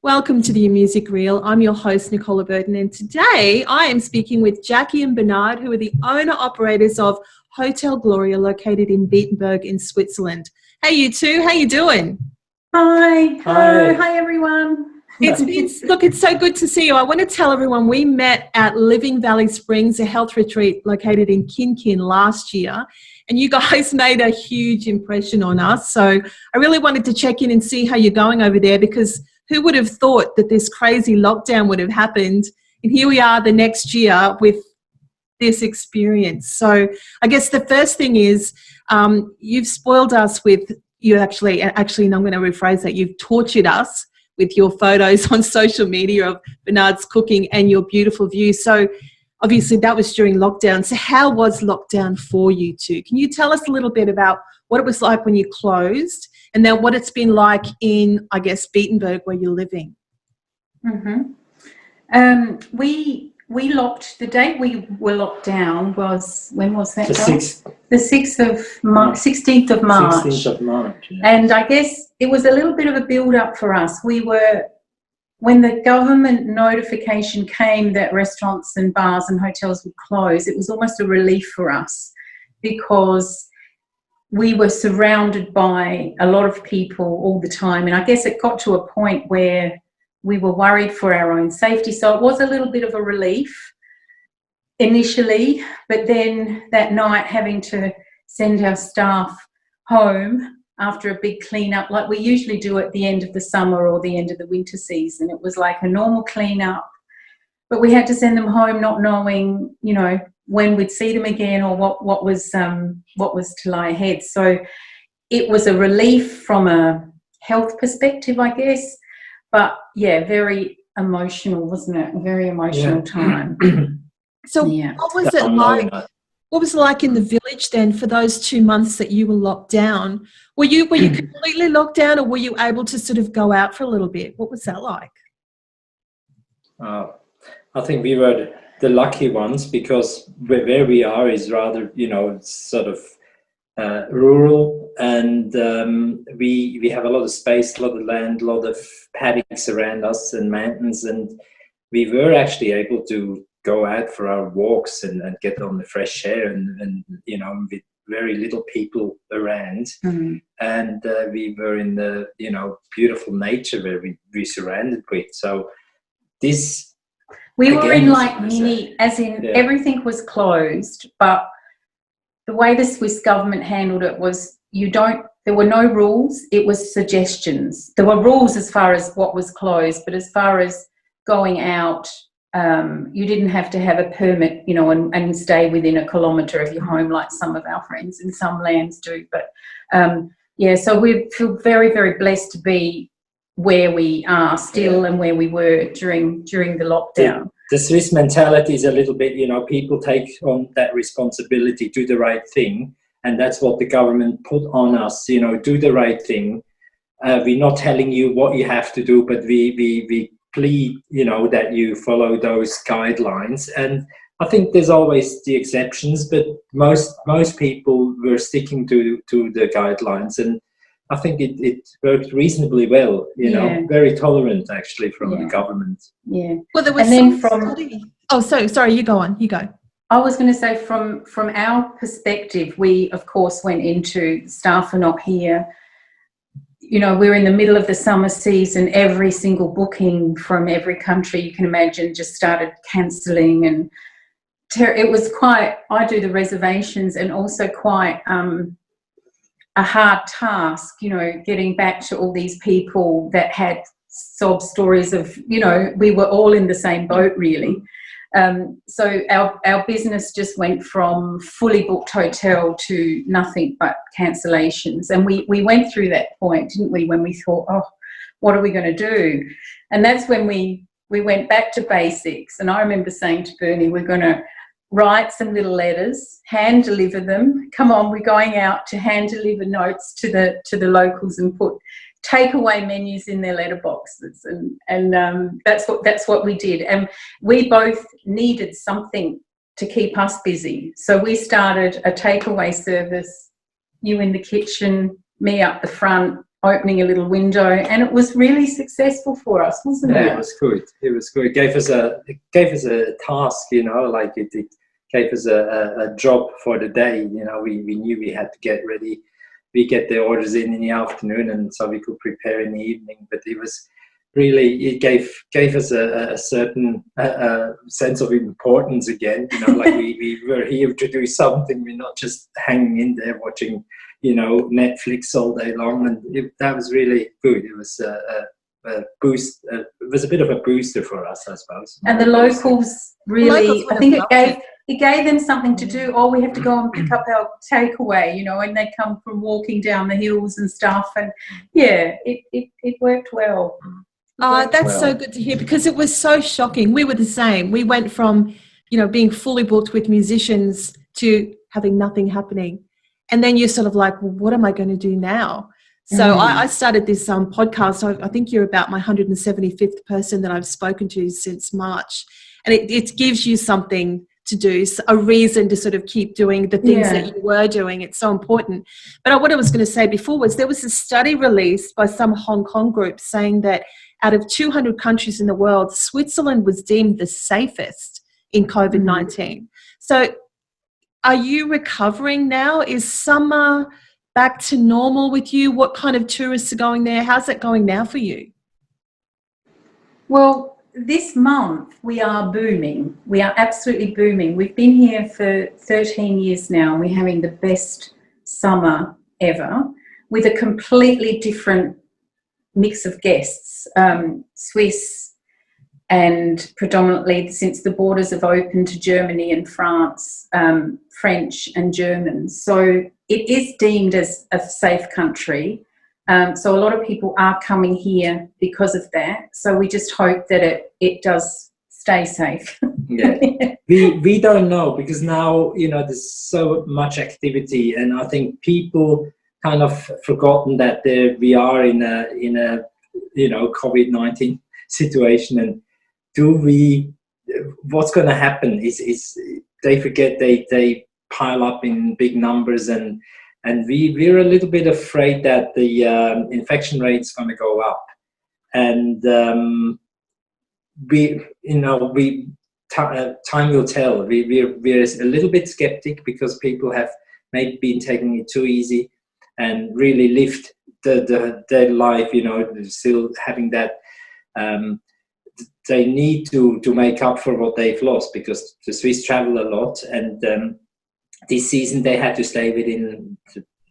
Welcome to the Music Reel. I'm your host, Nicola Burton, and today I am speaking with Jacky and Bernhard, who are the owner-operators of Hotel Gloria, located in Beatenberg in Switzerland. Hey, you two, how you doing? Hi. Hi, everyone. It's so good to see you. I want to tell everyone we met at Living Valley Springs, a health retreat located in Kin last year, and you guys made a huge impression on us. So I really wanted to check in and see how you're going over there, because who would have thought that this crazy lockdown would have happened? And here we are the next year with this experience. So I guess the first thing is you've spoiled us with, and I'm going to rephrase that, you've tortured us with your photos on social media of Bernhard's cooking and your beautiful view. So obviously that was during lockdown. So how was lockdown for you two? Can you tell us a little bit about what it was like when you closed, and then what it's been like in, I guess, Beatenberg, where you're living? We locked, the date we were locked down was, when was that? The 6th. The 6th of March, 16th of March. 16th of March. Yeah. And I guess it was a little bit of a build-up for us. When the government notification came that restaurants and bars and hotels would close, it was almost a relief for us, because we were surrounded by a lot of people all the time. And I guess it got to a point where we were worried for our own safety. So it was a little bit of a relief initially, but then that night having to send our staff home after a big clean-up, like we usually do at the end of the summer or the end of the winter season. It was like a normal clean-up, but we had to send them home not knowing, you know, when we'd see them again or what was to lie ahead. So it was a relief from a health perspective, I guess. But yeah, very emotional, wasn't it? A very emotional time. So what was it like? What was it like in the village then for those 2 months that you were locked down? Were you completely locked down, or were you able to sort of go out for a little bit? What was that like? I think we were the lucky ones, because where we are is rather, you know, sort of rural, and we have a lot of space, a lot of land, a lot of paddocks around us and mountains, and we were actually able to go out for our walks and get on the fresh air, and you know, with very little people around. And we were in the, you know, beautiful nature where we surrounded with. So this, we were in like mini, as in everything was closed, but the way the Swiss government handled it was there were no rules, it was suggestions. There were rules as far as what was closed, but as far as going out, you didn't have to have a permit, you know, and stay within a kilometre of your home like some of our friends in some lands do. But yeah, so we feel very, very blessed to be where we are still and where we were during the lockdown. The Swiss mentality is a little bit, you know, people take on that responsibility, do the right thing, and that's what the government put on us, you know, do the right thing. We're not telling you what you have to do, but we plead, you know, that you follow those guidelines. And I think there's always the exceptions, but most people were sticking to the guidelines, and I think it worked reasonably well, you know, very tolerant actually from the government. Yeah. Well, there was sorry, you go on, you go. I was going to say from our perspective, we of course went into, staff are not here. You know, we're in the middle of the summer season. Every single booking from every country you can imagine just started cancelling, and it was quite, I do the reservations, and also quite a hard task, you know, getting back to all these people that had sob stories of, you know, we were all in the same boat really. So our business just went from fully booked hotel to nothing but cancellations. And we went through that point, didn't we, when we thought, oh, what are we going to do? And that's when we went back to basics. And I remember saying to Bernie, we're going to write some little letters, hand deliver them. Come on, we're going out to hand deliver notes to the locals and put takeaway menus in their letterboxes, and that's what we did. And we both needed something to keep us busy, so we started a takeaway service. You in the kitchen, me up the front, opening a little window, and it was really successful for us, wasn't it? Yeah, it was good. It was good. It gave us a task, you know, like it gave us a job for the day. You know, we knew we had to get ready. We get the orders in the afternoon, and so we could prepare in the evening. But it was really, it gave us a certain sense of importance again. You know, like we were here to do something. We're not just hanging in there watching, you know, Netflix all day long. And that was really good. It was a boost. It was a bit of a booster for us, I suppose. And the locals really, I think it gave them something to do. Oh, we have to go and pick up our takeaway, you know, and they come from walking down the hills and stuff. And yeah, it worked well. That's so good to hear, because it was so shocking. We were the same. We went from, you know, being fully booked with musicians to having nothing happening. And then you're sort of like, well, what am I going to do now? So I started this podcast. I think you're about my 175th person that I've spoken to since March. And it gives you something to do, a reason to sort of keep doing the things that you were doing. It's so important. But what I was going to say before was there was a study released by some Hong Kong group saying that out of 200 countries in the world, Switzerland was deemed the safest in COVID-19. So are you recovering now? Is summer back to normal with you? What kind of tourists are going there? How's it going now for you? Well, this month we are booming. We are absolutely booming. We've been here for 13 years now, and we're having the best summer ever with a completely different mix of guests, Swiss, and predominantly, since the borders have opened to Germany and France, French and Germans. So it is deemed as a safe country. So a lot of people are coming here because of that. So we just hope that it does stay safe. Yeah. We don't know, because now, you know, there's so much activity, and I think people kind of forgotten that we are in a you know, COVID-19 situation, and what's going to happen is they forget, they pile up in big numbers, and we're a little bit afraid that the infection rate's going to go up, and time will tell. We're a little bit skeptic, because people have maybe been taking it too easy and really lived their life, you know, still having that. They need to make up for what they've lost, because the Swiss travel a lot, and this season they had to stay within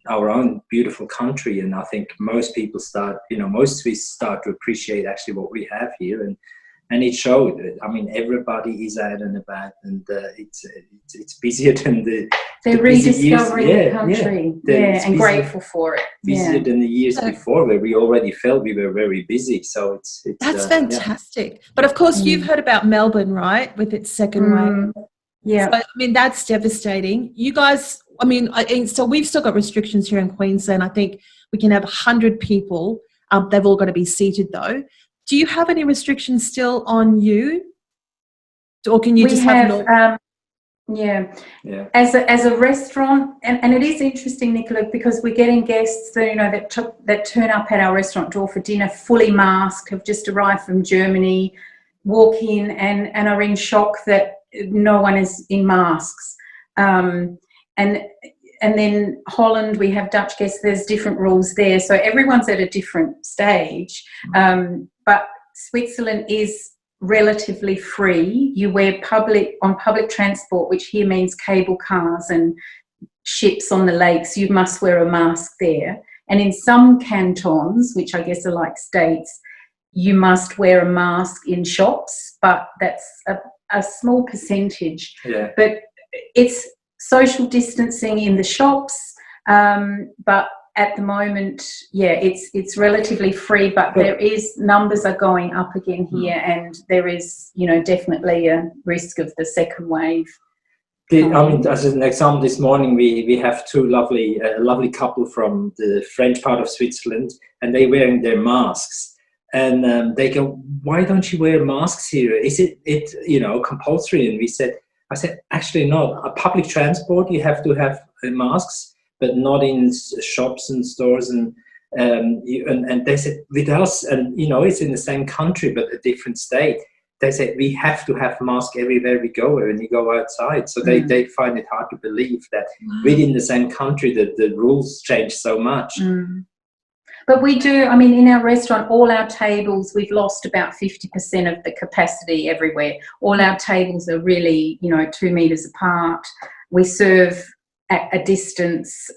our own beautiful country. And I think most Swiss start to appreciate actually what we have here, and it showed. I mean, everybody is out and about, and it's busier than they're rediscovering the country, and grateful for it. Busier than the years before, where we already felt we were very busy. So that's fantastic. But of course, you've heard about Melbourne, right, with its second wave. Yeah, so, I mean, that's devastating. You guys, I mean, so we've still got restrictions here in Queensland. I think we can have 100 people. They've all got to be seated, though. Do you have any restrictions still on you, or can you as a restaurant, and it is interesting, Nicola, because we're getting guests that, you know, that turn up at our restaurant door for dinner fully masked, have just arrived from Germany, walk in and are in shock that no one is in masks, and then Holland, we have Dutch guests. There's different rules there, so everyone's at a different stage. But Switzerland is relatively free. You wear on public transport, which here means cable cars and ships on the lakes, you must wear a mask there. And in some cantons, which I guess are like states, you must wear a mask in shops, but that's a small percentage. Yeah. But it's social distancing in the shops, but at the moment, it's relatively free, but there is, numbers are going up again here, and there is, you know, definitely a risk of the second wave. I mean, as an example, this morning we have two lovely couple from the French part of Switzerland, and they're wearing their masks, and they go, "Why don't you wear masks here? Is it you know, compulsory?" And I said, actually not. A public transport, you have to have masks, but not in shops and stores. And And they said with us, and you know, it's in the same country but a different state. They said we have to have masks everywhere we go when you go outside. So they find it hard to believe that within the same country that the rules change so much. But we do, I mean, in our restaurant, all our tables, we've lost about 50% of the capacity everywhere. All our tables are really, you know, 2 meters apart. We serve at a distance.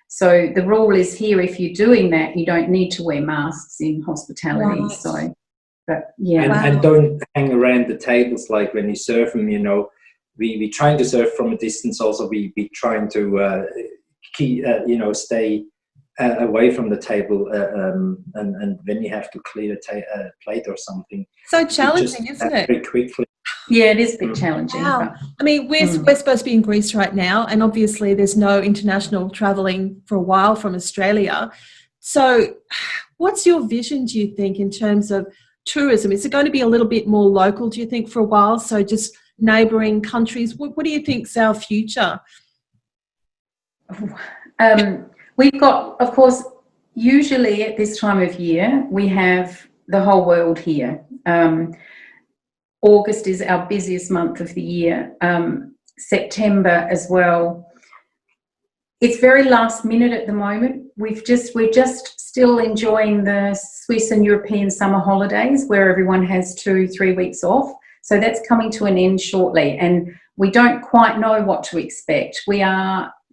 So the rule is here, if you're doing that, you don't need to wear masks in hospitality. Right. So, but yeah. And don't hang around the tables like when you serve them, you know. We trying to serve from a distance also. We trying to keep, you know, stay away from the table, and when you have to clear a plate or something. So challenging, isn't it? Very quickly. Yeah, it is a bit challenging. Wow. But, I mean, we're supposed to be in Greece right now, and obviously there's no international travelling for a while from Australia. So what's your vision, do you think, in terms of tourism? Is it going to be a little bit more local, do you think, for a while? So just neighbouring countries? What do you think's our future? We've got, of course, usually at this time of year, we have the whole world here. August is our busiest month of the year. September as well. It's very last minute at the moment. We're just still enjoying the Swiss and European summer holidays where everyone has 2-3 weeks off. So that's coming to an end shortly, and we don't quite know what to expect.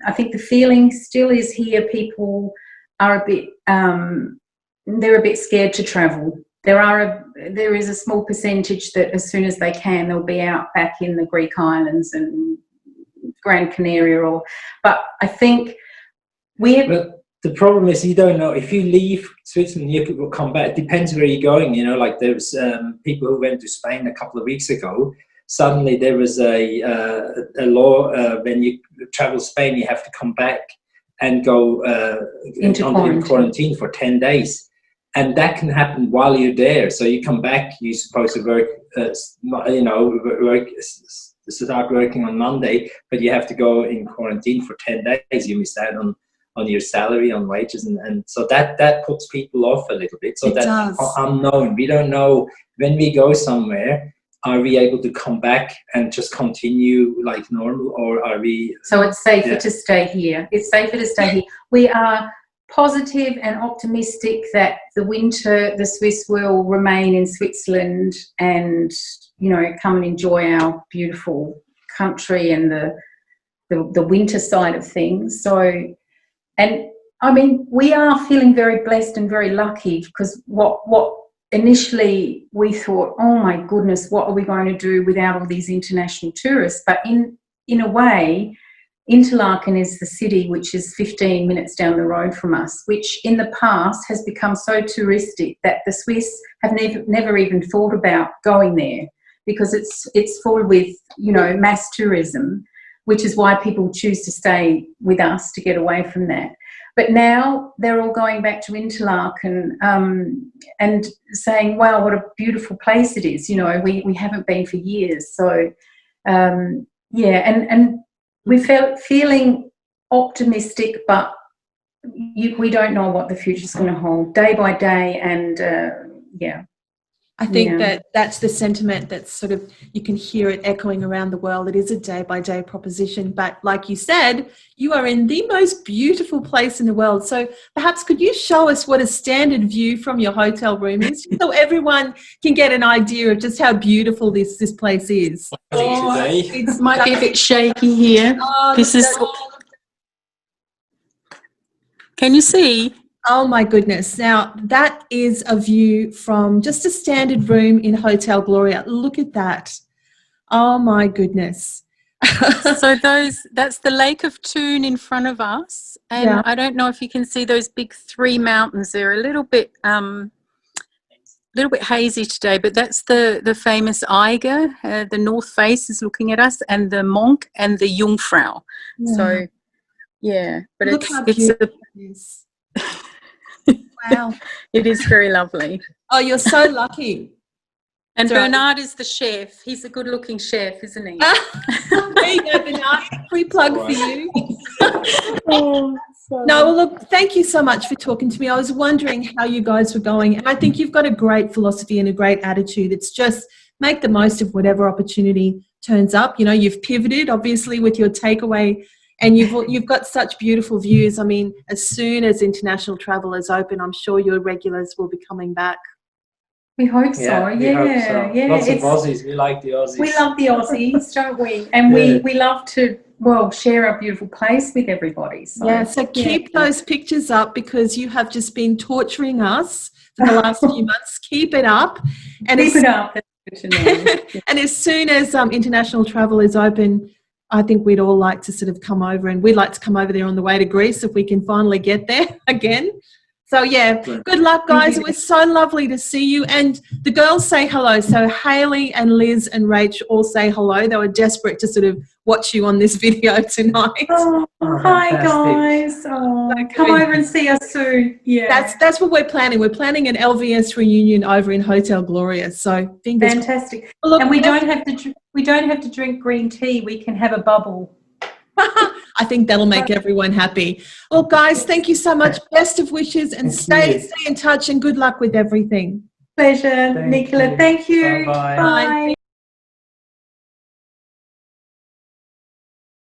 I think the feeling still is here. People are a bit, they're a bit scared to travel. There is a small percentage that as soon as they can, they'll be out back in the Greek islands and Gran Canaria, but I think But the problem is you don't know if you leave Switzerland, you will come back. It depends where you're going. You know, like there's people who went to Spain a couple of weeks ago. Suddenly there was a law when you travel Spain, you have to come back and go into quarantine for 10 days. And that can happen while you're there. So you come back, you're supposed to work, start working on Monday, but you have to go in quarantine for 10 days. You miss out on your salary, on wages. And so that puts people off a little bit. So that's unknown. We don't know when we go somewhere, are we able to come back and just continue like normal, or are we... So it's safer to stay here. It's safer to stay here. We are positive and optimistic that the winter, the Swiss will remain in Switzerland and, you know, come and enjoy our beautiful country and the winter side of things. So, and I mean, we are feeling very blessed and very lucky, because what initially we thought, oh my goodness, what are we going to do without all these international tourists? But in a way, Interlaken is the city which is 15 minutes down the road from us, which in the past has become so touristic that the Swiss have never even thought about going there, because it's full with, you know, mass tourism, which is why people choose to stay with us to get away from that. But now they're all going back to Interlaken and saying, wow, what a beautiful place it is. You know, we haven't been for years. So, yeah, and we're feeling optimistic, but we don't know what the future's going to hold day by day. And, yeah. I think that's the sentiment that's sort of, you can hear it echoing around the world. It is a day-by-day proposition. But like you said, you are in the most beautiful place in the world. So perhaps could you show us what a standard view from your hotel room is, so everyone can get an idea of just how beautiful this place is? It might be a bit shaky here. This is... Can you see? Oh my goodness. Now that is a view from just a standard room in Hotel Gloria. Look at that. Oh my goodness. So that's the Lake of Thun in front of us. And I don't know if you can see those big 3 mountains. They're a little bit hazy today, but that's the famous Eiger. The north face is looking at us, and the Monk and the Jungfrau. Yeah. So yeah, but look how beautiful it is. Wow. It is very lovely. Oh, you're so lucky. And Bernhard is the chef. He's a good-looking chef, isn't he? There you go, Bernhard. Free plug for you. Oh, No, well, look, thank you so much for talking to me. I was wondering how you guys were going, and I think you've got a great philosophy and a great attitude. It's just make the most of whatever opportunity turns up. You know, you've pivoted, obviously, with your takeaway, and you've got such beautiful views. I mean, as soon as international travel is open, I'm sure your regulars will be coming back. We hope so. We hope so. Yeah. Lots of Aussies. We like the Aussies. We love the Aussies, don't we? And we love to, well, share our beautiful place with everybody. So, so keep those pictures up, because you have just been torturing us for the last few months. Keep it up. And keep it up. That's good to know. And as soon as international travel is open, I think we'd all like to sort of come over, and we'd like to come over there on the way to Greece if we can finally get there again. So, yeah, good luck, guys. It was so lovely to see you. And the girls say hello. So Hayley and Liz and Rach all say hello. They were desperate to sort of watch you on this video tonight. Oh, hi, guys. Oh, come over and see us soon. Yeah, that's what we're planning. We're planning an LVS reunion over in Hotel Gloria. So fingers fantastic. Well, look, and we don't have to drink green tea. We can have a bubble. I think that'll make everyone happy. Well, guys, thank you so much. Best of wishes, and stay in touch, and good luck with everything. Pleasure, Nicola. Thank you. Bye-bye. Bye.